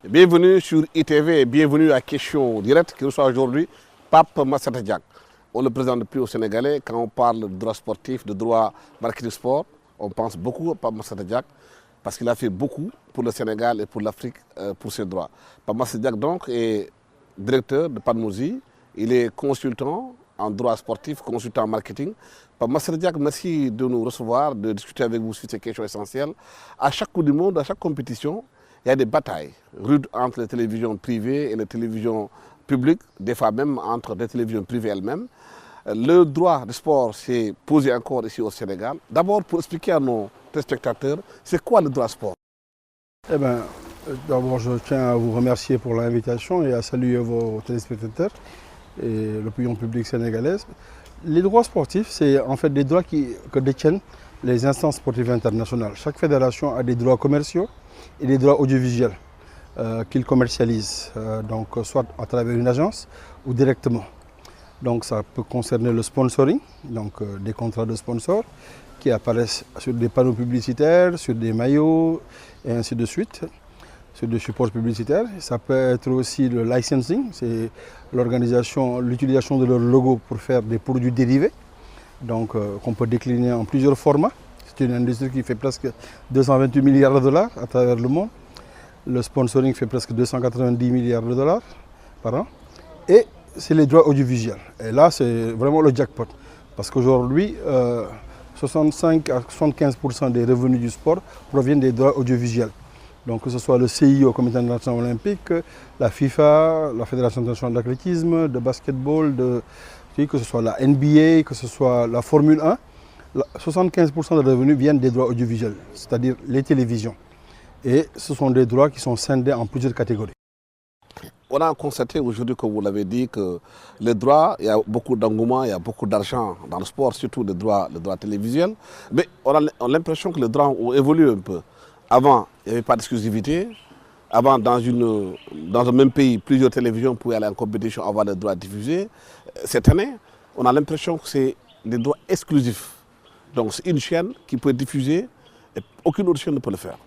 Bienvenue sur ITV et bienvenue à Question Directe qui reçoit aujourd'hui Pape Massata Diack. On ne le présente plus aux Sénégalais. Quand on parle de droit sportif, de droit marketing sport, on pense beaucoup à Pape Massata Diack parce qu'il a fait beaucoup pour le Sénégal et pour l'Afrique pour ses droits. Pape Massata Diack donc est directeur de Padmouzi. Il est consultant en droit sportif, consultant en marketing. Pape Massata Diack, merci de nous recevoir, de discuter avec vous sur ces questions essentielles. À chaque Coupe du Monde, à chaque compétition, il y a des batailles rudes entre les télévisions privées et les télévisions publiques, des fois même entre les télévisions privées elles-mêmes. Le droit du sport s'est posé encore ici au Sénégal. D'abord, pour expliquer à nos téléspectateurs, c'est quoi le droit sport? Eh bien, d'abord, je tiens à vous remercier pour l'invitation et à saluer vos téléspectateurs et l'opinion publique sénégalaise. Les droits sportifs, c'est en fait des droits que détiennent les instances sportives internationales. Chaque fédération a des droits commerciaux et des droits audiovisuels qu'ils commercialisent, donc soit à travers une agence ou directement. Donc ça peut concerner le sponsoring, donc des contrats de sponsors qui apparaissent sur des panneaux publicitaires, sur des maillots et ainsi de suite, sur des supports publicitaires. Ça peut être aussi le licensing, c'est l'organisation, l'utilisation de leur logo pour faire des produits dérivés, donc qu'on peut décliner en plusieurs formats. C'est une industrie qui fait presque 228 milliards de dollars à travers le monde. Le sponsoring fait presque 290 milliards de dollars par an. Et c'est les droits audiovisuels. Et là, c'est vraiment le jackpot. Parce qu'aujourd'hui, 65 à 75% des revenus du sport proviennent des droits audiovisuels. Donc que ce soit le CIO, le Comité international olympique, la FIFA, la Fédération internationale d'athlétisme, de basketball, que ce soit la NBA, que ce soit la Formule 1, 75% des revenus viennent des droits audiovisuels, c'est-à-dire les télévisions. Et ce sont des droits qui sont scindés en plusieurs catégories. On a constaté aujourd'hui, comme vous l'avez dit, que les droits, il y a beaucoup d'engouement, il y a beaucoup d'argent dans le sport, surtout les droits télévisuels. Mais on a l'impression que les droits ont évolué un peu. Avant, il n'y avait pas d'exclusivité. Avant, dans un même pays, plusieurs télévisions pouvaient aller en compétition, avoir les droits diffusés. Cette année, on a l'impression que c'est des droits exclusifs. Donc c'est une chaîne qui peut diffuser et aucune autre chaîne ne peut le faire.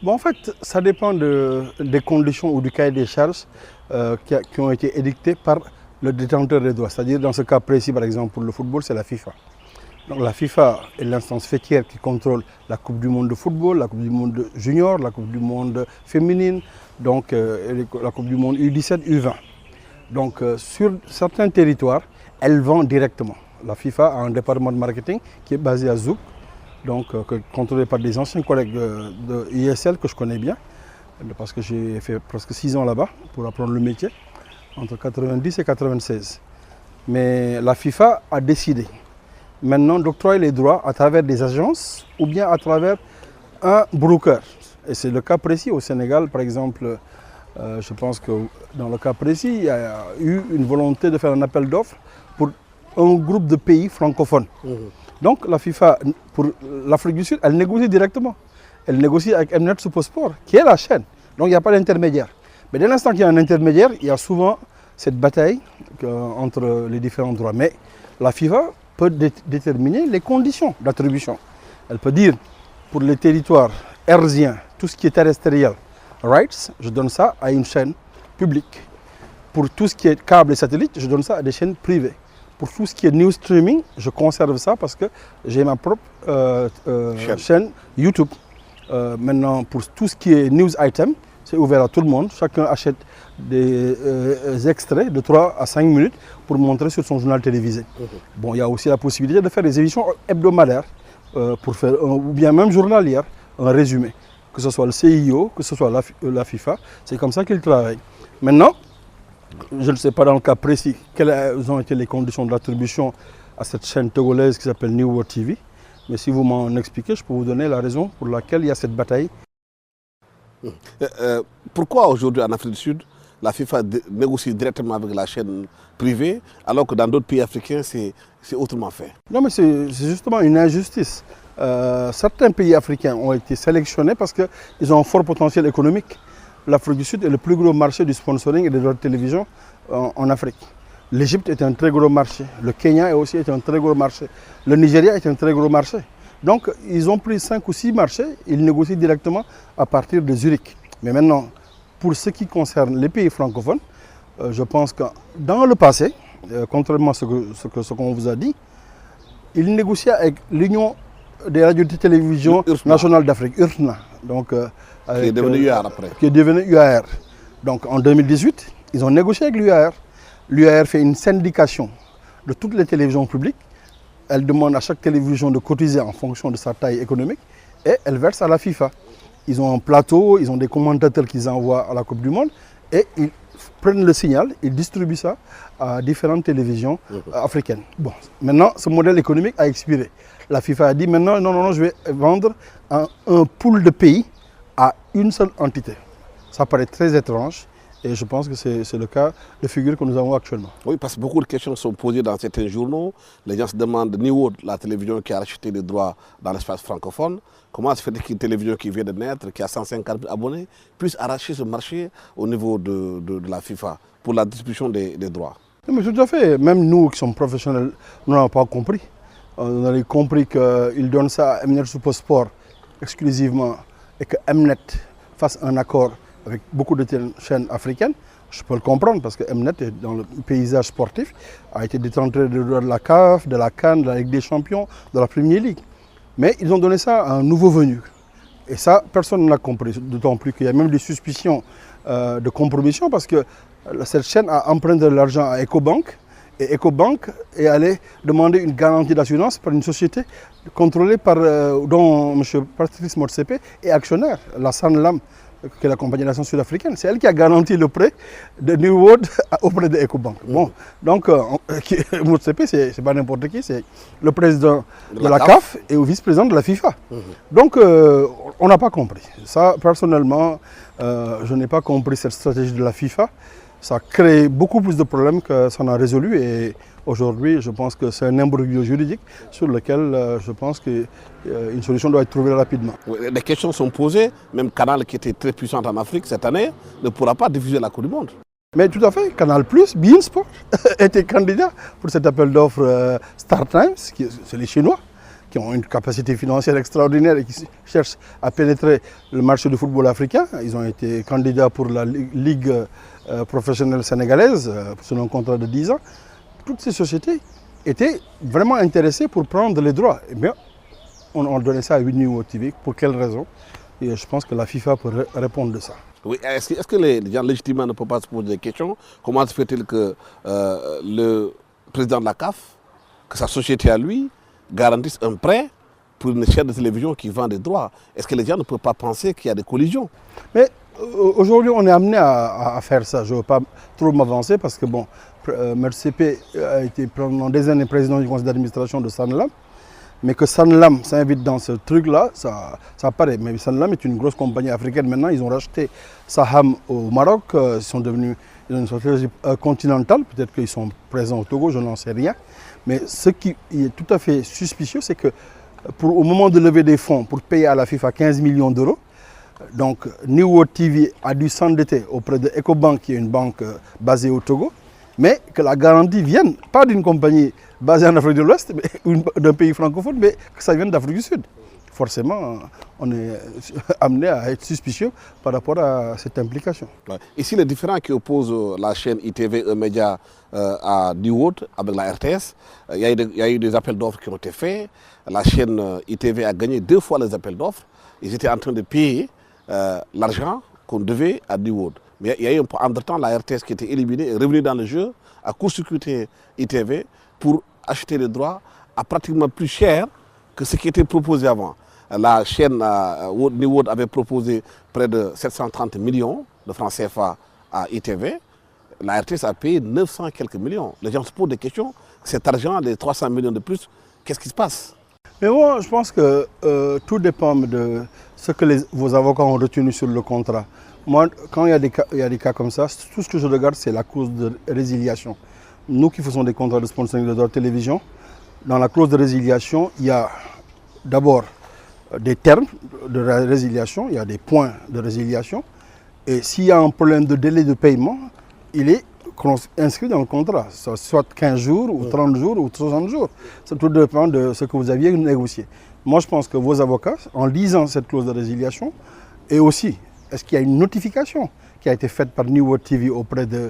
Bon, en fait, ça dépend des conditions ou du cahier des charges qui ont été édictés par le détenteur des droits. C'est-à-dire dans ce cas précis, par exemple, pour le football, c'est la FIFA. Donc la FIFA est l'instance fêtière qui contrôle la Coupe du monde de football, la Coupe du monde junior, la Coupe du monde féminine, donc la Coupe du monde U17, U20. Donc sur certains territoires, elle vend directement. La FIFA a un département de marketing qui est basé à Zouk, donc contrôlé par des anciens collègues de ISL que je connais bien, parce que j'ai fait presque 6 ans là-bas pour apprendre le métier, entre 90 et 96. Mais la FIFA a décidé maintenant d'octroyer les droits à travers des agences ou bien à travers un broker. Et c'est le cas précis au Sénégal, par exemple. Je pense que dans le cas précis, il y a eu une volonté de faire un appel d'offres pour un groupe de pays francophones. Donc la FIFA, pour l'Afrique du Sud, elle négocie directement. Elle négocie avec Mnet Supersport, qui est la chaîne. Donc il n'y a pas d'intermédiaire. Mais dès l'instant qu'il y a un intermédiaire, il y a souvent cette bataille entre les différents droits. Mais la FIFA peut déterminer les conditions d'attribution. Elle peut dire, pour les territoires hertziens, tout ce qui est terrestriel, rights, je donne ça à une chaîne publique. Pour tout ce qui est câble et satellite, je donne ça à des chaînes privées. Pour tout ce qui est news streaming, je conserve ça parce que j'ai ma propre chaîne YouTube. Maintenant, pour tout ce qui est news item, c'est ouvert à tout le monde. Chacun achète des extraits de 3 à 5 minutes pour montrer sur son journal télévisé. Bon, il y a aussi la possibilité de faire des émissions hebdomadaires pour faire, ou bien même journalières, un résumé. Que ce soit le CIO, que ce soit la FIFA, c'est comme ça qu'ils travaillent. Maintenant, je ne sais pas dans le cas précis quelles ont été les conditions d'attribution à cette chaîne togolaise qui s'appelle New World TV. Mais si vous m'en expliquez, je peux vous donner la raison pour laquelle il y a cette bataille. Pourquoi aujourd'hui en Afrique du Sud, la FIFA négocie directement avec la chaîne privée, alors que dans d'autres pays africains, c'est autrement fait. Non, mais c'est justement une injustice. Certains pays africains ont été sélectionnés parce qu'ils ont un fort potentiel économique. L'Afrique du Sud est le plus gros marché du sponsoring et des droits de télévision en Afrique. L'Égypte est un très gros marché. Le Kenya aussi est un très gros marché. Le Nigeria est un très gros marché. Donc, ils ont pris 5 ou 6 marchés. Ils négocient directement à partir de Zurich. Mais maintenant, pour ce qui concerne les pays francophones, je pense que dans le passé, contrairement à ce qu'on vous a dit, ils négociaient avec l'Union des radios de télévision nationale d'Afrique, URTNA. Donc, qui est devenu UAR après. Qui est devenu UAR. Donc en 2018, ils ont négocié avec l'UAR. L'UAR fait une syndication de toutes les télévisions publiques. Elle demande à chaque télévision de cotiser en fonction de sa taille économique et elle verse à la FIFA. Ils ont un plateau, ils ont des commentateurs qu'ils envoient à la Coupe du Monde et ils prennent le signal, ils distribuent ça à différentes télévisions africaines. Bon, maintenant, ce modèle économique a expiré. La FIFA a dit maintenant, non, je vais vendre un pool de pays à une seule entité. Ça paraît très étrange et je pense que c'est le cas de figure que nous avons actuellement. Oui, parce que beaucoup de questions sont posées dans certains journaux. Les gens se demandent, New la télévision qui a racheté les droits dans l'espace francophone, comment se fait qu'une télévision qui vient de naître, qui a 150 000 abonnés, puisse arracher ce marché au niveau de la FIFA pour la distribution des droits? Mais tout à fait. Même nous qui sommes professionnels, nous n'avons pas compris. On avait compris qu'ils donnent ça à Mnet Super Sport exclusivement et que Mnet fasse un accord avec beaucoup de chaînes africaines. Je peux le comprendre parce que Mnet, dans le paysage sportif, a été détenteur de la CAF, de la CAN, de la Ligue des Champions, de la Premier League. Mais ils ont donné ça à un nouveau venu. Et ça, personne ne l'a compris, d'autant plus qu'il y a même des suspicions de compromission parce que cette chaîne a emprunté de l'argent à Ecobank. Et Ecobank est allé demander une garantie d'assurance par une société contrôlée par, dont M. Patrice Motsepe est actionnaire, la Sanlam, qui est la compagnie nationale sud-africaine. C'est elle qui a garanti le prêt de New World auprès de Ecobank. Bon, donc Motsepe, c'est pas n'importe qui, c'est le président de la CAF et le vice-président de la FIFA. Donc on n'a pas compris. Ça, personnellement, je n'ai pas compris cette stratégie de la FIFA. Ça crée beaucoup plus de problèmes que ça n'a résolu et aujourd'hui, je pense que c'est un imbroglio juridique sur lequel je pense qu'une solution doit être trouvée rapidement. Les questions sont posées, même Canal qui était très puissant en Afrique cette année ne pourra pas diffuser la Coupe du Monde. Mais tout à fait, Canal+, Beansport était candidat pour cet appel d'offres Star Times, c'est les Chinois, qui ont une capacité financière extraordinaire et qui cherchent à pénétrer le marché du football africain. Ils ont été candidats pour la Ligue professionnelle sénégalaise sur un contrat de 10 ans. Toutes ces sociétés étaient vraiment intéressées pour prendre les droits. Et bien, on donnait ça à New TV. Pour quelle raison? Et je pense que la FIFA peut répondre de ça. Oui, est-ce que les gens légitimement ne peuvent pas se poser des questions? Comment se fait-il que le président de la CAF, que sa société à lui, garantisse un prêt pour une chaîne de télévision qui vend des droits? Est-ce que les gens ne peuvent pas penser qu'il y a des collisions? Mais aujourd'hui, on est amené à faire ça. Je ne veux pas trop m'avancer parce que bon, Motsepe a été pendant des années président du conseil d'administration de Sanlam. Mais que Sanlam s'invite dans ce truc-là, ça paraît. Mais Sanlam est une grosse compagnie africaine. Maintenant, ils ont racheté Saham au Maroc. Ils ont une stratégie continentale. Peut-être qu'ils sont présents au Togo, je n'en sais rien. Mais ce qui est tout à fait suspicieux, c'est que au moment de lever des fonds pour payer à la FIFA 15 millions d'euros, donc New World TV a dû s'endetter auprès de Ecobank, qui est une banque basée au Togo, mais que la garantie vienne, pas d'une compagnie basée en Afrique de l'Ouest, d'un pays francophone, mais que ça vienne d'Afrique du Sud. Forcément, on est amené à être suspicieux par rapport à cette implication. Ouais. Ici, les différends qui opposent la chaîne ITV, E-Média à New World avec la RTS, il y a eu des appels d'offres qui ont été faits. La chaîne ITV a gagné 2 fois les appels d'offres. Ils étaient en train de payer l'argent qu'on devait à New World. Mais il y a eu entre-temps la RTS qui était éliminée et revenue dans le jeu, a court-circuité ITV pour acheter les droits à pratiquement plus cher que ce qui était proposé avant. La chaîne New World avait proposé près de 730 millions de francs CFA à ITV. La RTS a payé 900 quelques millions. Les gens se posent des questions. Cet argent, les 300 millions de plus, qu'est-ce qui se passe? Mais moi, je pense que tout dépend de ce que vos avocats ont retenu sur le contrat. Moi, quand il y a des cas comme ça, tout ce que je regarde, c'est la clause de résiliation. Nous qui faisons des contrats de sponsoring de notre télévision, dans la clause de résiliation, il y a d'abord des termes de résiliation, il y a des points de résiliation. Et s'il y a un problème de délai de paiement, il est inscrit dans le contrat, soit 15 jours, ou 30 jours, ou 60 jours. Ça tout dépend de ce que vous aviez négocié. Moi, je pense que vos avocats, en lisant cette clause de résiliation, et aussi, est-ce qu'il y a une notification qui a été faite par New World TV auprès de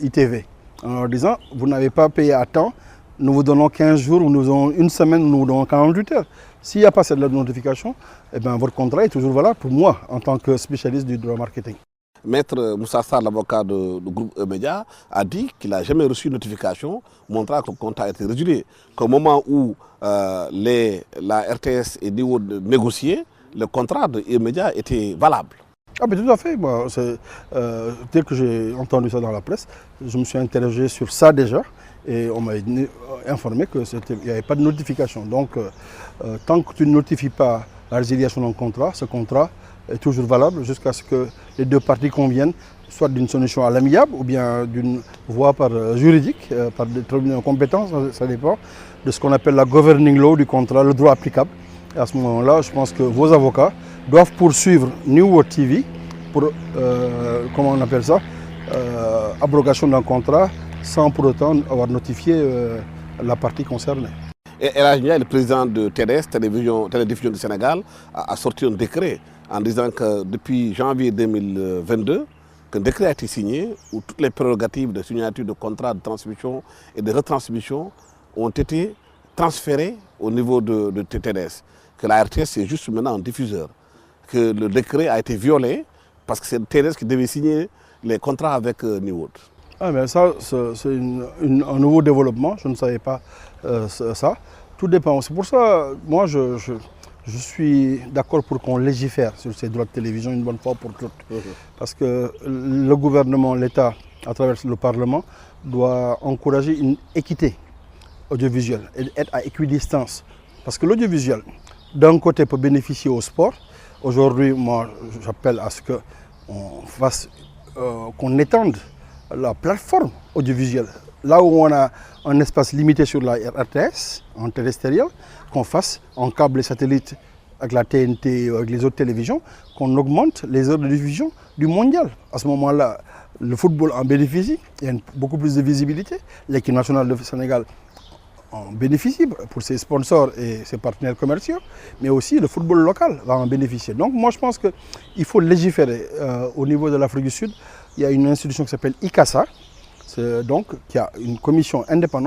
ITV, en leur disant, vous n'avez pas payé à temps, nous vous donnons 15 jours, ou nous vous donnons une semaine, ou nous vous donnons 48 heures. S'il n'y a pas cette notification, eh bien, votre contrat est toujours valable pour moi, en tant que spécialiste du droit marketing. Maître Moussa Sarr, l'avocat du groupe E-Média, a dit qu'il n'a jamais reçu une notification montrant que le contrat a été résilié. Qu'au moment où la RTS et New World négociaient, le contrat de E-Média était valable. Ah ben tout à fait. Moi, dès que j'ai entendu ça dans la presse, je me suis interrogé sur ça déjà. Et on m'a informé qu'il n'y avait pas de notification. Donc, tant que tu ne notifies pas la résiliation d'un contrat, ce contrat est toujours valable jusqu'à ce que les deux parties conviennent, soit d'une solution à l'amiable ou bien d'une voie juridique, par des tribunaux compétents, ça dépend de ce qu'on appelle la governing law du contrat, le droit applicable. Et à ce moment-là, je pense que vos avocats doivent poursuivre New World TV pour, comment on appelle ça, abrogation d'un contrat, sans pour autant avoir notifié la partie concernée. Et El Hadj Ndiaye, le président de TDS, Télédiffusion du Sénégal, a sorti un décret en disant que depuis janvier 2022, qu'un décret a été signé où toutes les prérogatives de signature de contrats de transmission et de retransmission ont été transférées au niveau de TDS. Que la RTS est juste maintenant un diffuseur. Que le décret a été violé parce que c'est TDS qui devait signer les contrats avec New World. Ah mais ça, c'est un nouveau développement, je ne savais pas ça. Tout dépend. C'est pour ça, moi, je suis d'accord pour qu'on légifère sur ces droits de télévision une bonne fois pour toutes. Parce que le gouvernement, l'État, à travers le Parlement, doit encourager une équité audiovisuelle et être à équidistance. Parce que l'audiovisuel, d'un côté, peut bénéficier au sport. Aujourd'hui, moi, j'appelle à ce qu'on étende la plateforme audiovisuelle. Là où on a un espace limité sur la RTS, en terrestriel, qu'on fasse en câble et satellite avec la TNT, avec les autres télévisions, qu'on augmente les heures de diffusion du mondial. À ce moment-là, le football en bénéficie, il y a beaucoup plus de visibilité. L'équipe nationale du Sénégal en bénéficie pour ses sponsors et ses partenaires commerciaux, mais aussi le football local va en bénéficier. Donc moi je pense qu'il faut légiférer. Au niveau de l'Afrique du Sud, il y a une institution qui s'appelle ICASA, qui a une commission indépendante